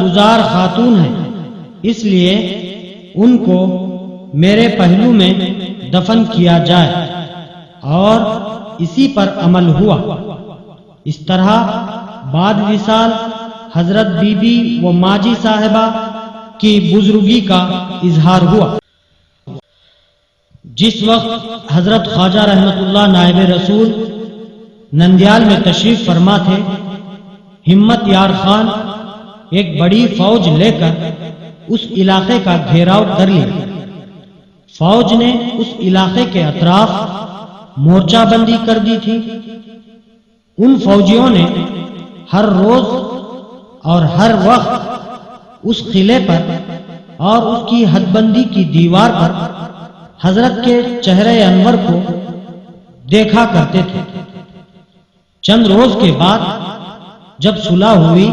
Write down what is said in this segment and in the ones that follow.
گزار خاتون ہیں، اس لیے ان کو میرے پہلو میں دفن کیا جائے، اور اسی پر عمل ہوا۔ اس طرح بعد وصال حضرت بی بی و ماجی صاحبہ کی بزرگی کا اظہار ہوا۔ جس وقت حضرت خواجہ رحمت اللہ نائب رسول نندیال میں تشریف فرما تھے، ہمت یار خان ایک بڑی فوج لے کر اس علاقے کا گھیراؤ کر لیا۔ فوج نے اس علاقے کے اطراف مورچہ بندی کر دی تھی۔ ان فوجیوں نے ہر روز اور ہر وقت اس قلعے پر اور اس کی حد بندی کی دیوار پر حضرت کے چہرے انور کو دیکھا کرتے تھے۔ چند روز کے بعد جب صلح ہوئی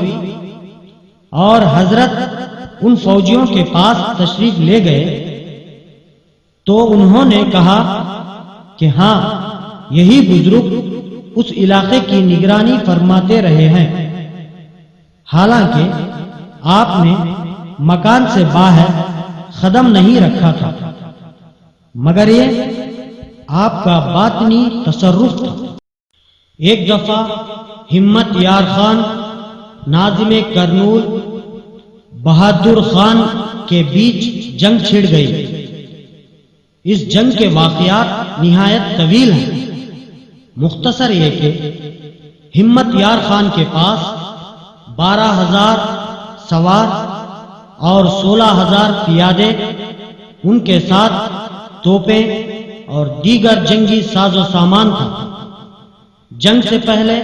اور حضرت ان فوجیوں کے پاس تشریف لے گئے تو انہوں نے کہا کہ ہاں، یہی بزرگ اس علاقے کی نگرانی فرماتے رہے ہیں، حالانکہ آپ نے مکان سے باہر قدم نہیں رکھا تھا، مگر یہ آپ کا باطنی تصرف تھا۔ ایک دفعہ ہمت یار خان ناظم کرنول بہادر خان کے بیچ جنگ چھڑ گئی۔ اس جنگ کے واقعات نہایت طویل ہیں، مختصر یہ کہ ہمت یار خان کے پاس 12,000 سوار اور 16,000 پیادے، ان کے ساتھ توپیں اور دیگر جنگی ساز و سامان تھا۔ جنگ سے پہلے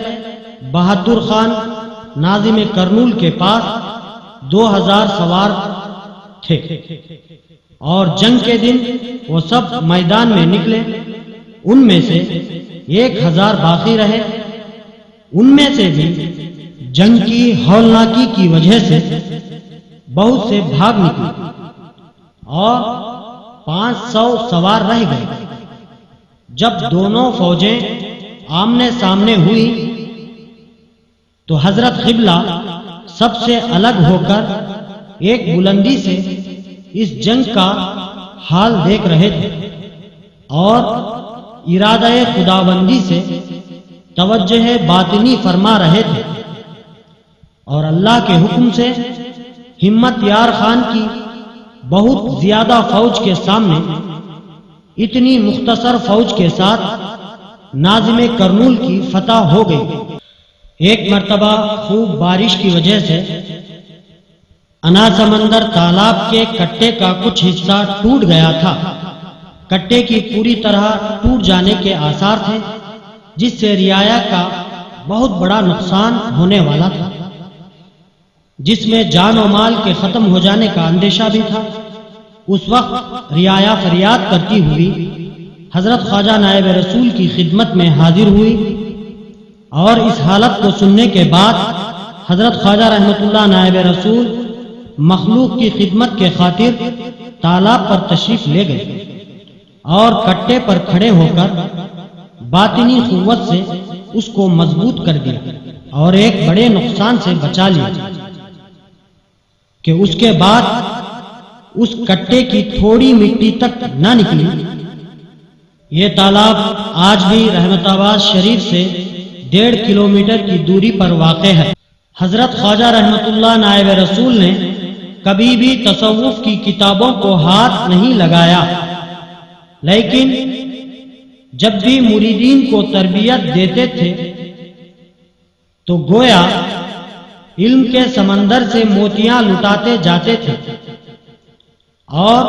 بہادر خان ناظم کرنول کے پاس 2,000 سوار تھے، اور جنگ کے دن وہ سب میدان میں نکلے۔ ان میں سے 1,000 باقی رہے۔ ان میں سے بھی جنگ کی ہولناکی کی وجہ سے بہت سے بھاگ نکلے اور 500 سوار رہ گئے۔ جب دونوں فوجیں آمنے سامنے ہوئی تو حضرت قبلہ سب سے الگ ہو کر ایک بلندی سے اس جنگ کا حال دیکھ رہے تھے اور ارادہ خداوندی سے توجہ باطنی فرما رہے تھے، اور اللہ کے حکم سے ہمت یار خان کی بہت زیادہ فوج کے سامنے اتنی مختصر فوج کے ساتھ ناظم کرنول کی فتح ہو گئی۔ ایک مرتبہ خوب بارش کی وجہ سے انا سمندر تالاب کے کٹے کا کچھ حصہ ٹوٹ گیا تھا۔ کٹے کی پوری طرح ٹوٹ جانے کے آثار تھے، جس سے رعایا کا بہت بڑا نقصان ہونے والا تھا، جس میں جان و مال کے ختم ہو جانے کا اندیشہ بھی تھا۔ اس وقت رعایا فریاد کرتی ہوئی حضرت خواجہ نائب رسول کی خدمت میں حاضر ہوئی، اور اس حالت کو سننے کے بعد حضرت خواجہ رحمت اللہ نائب رسول مخلوق کی خدمت کے خاطر تالاب پر تشریف لے گئے اور کٹے پر کھڑے ہو کر باطنی قوت سے اس کو مضبوط کر دیا اور ایک بڑے نقصان سے بچا لیا کہ اس کے بعد اس کٹے کی تھوڑی مٹی تک نہ نکلی۔ یہ تالاب آج بھی رحمت آباد شریف سے 1.5 کلومیٹر کی دوری پر واقع ہے۔ حضرت خواجہ رحمت اللہ نائب رسول نے کبھی بھی تصوف کی کتابوں کو ہاتھ نہیں لگایا، لیکن جب بھی مریدین کو تربیت دیتے تھے تو گویا علم کے سمندر سے موتیاں لٹاتے جاتے تھے، اور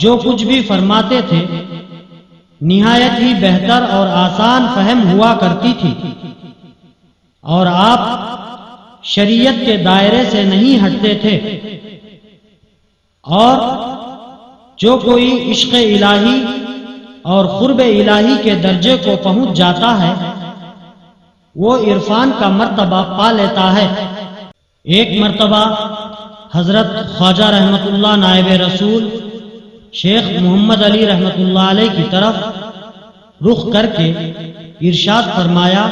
جو کچھ بھی فرماتے تھے نہایت ہی بہتر اور آسان فہم ہوا کرتی تھی، اور آپ شریعت کے دائرے سے نہیں ہٹتے تھے، اور جو کوئی عشق الہی اور قرب الہی کے درجے کو پہنچ جاتا ہے وہ عرفان کا مرتبہ پا لیتا ہے۔ ایک مرتبہ حضرت خواجہ رحمت اللہ نائب رسول شیخ محمد علی رحمت اللہ علیہ کی طرف رخ کر کے ارشاد فرمایا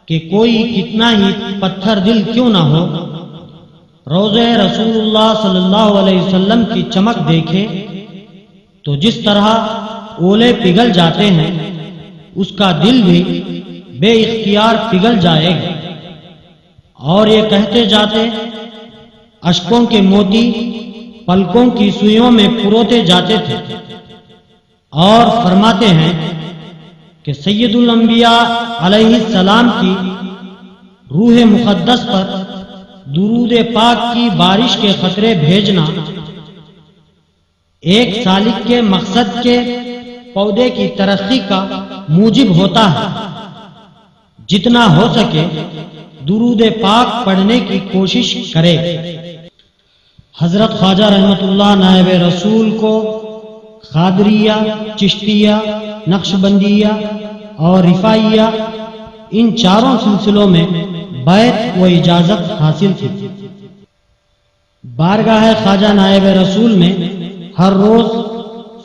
کہ کوئی کتنا ہی پتھر دل کیوں نہ ہو، روضہ رسول اللہ صلی اللہ علیہ وسلم کی چمک دیکھے تو جس طرح اولے پگھل جاتے ہیں اس کا دل بھی بے اختیار پگھل جائے گا۔ اور یہ کہتے جاتے اشکوں کے موتی پلکوں کی سوئیوں میں پروتے جاتے تھے، اور فرماتے ہیں کہ سید الانبیاء علیہ السلام کی روح مقدس پر درود پاک کی بارش کے قطرے بھیجنا ایک سالک کے مقصد کے پودے کی ترقی کا موجب ہوتا ہے۔ جتنا ہو سکے درود پاک پڑھنے کی کوشش کرے۔ حضرت خواجہ رحمت اللہ نائب رسول کو قادریہ، چشتیہ، نقشبندیہ اور رفاعیہ ان چاروں سلسلوں میں بیعت و اجازت حاصل تھی۔ بارگاہ خواجہ نائب رسول میں ہر روز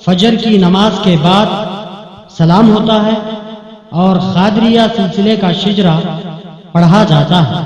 فجر کی نماز کے بعد سلام ہوتا ہے اور قادریہ سلسلے کا شجرہ پڑھا جاتا ہے۔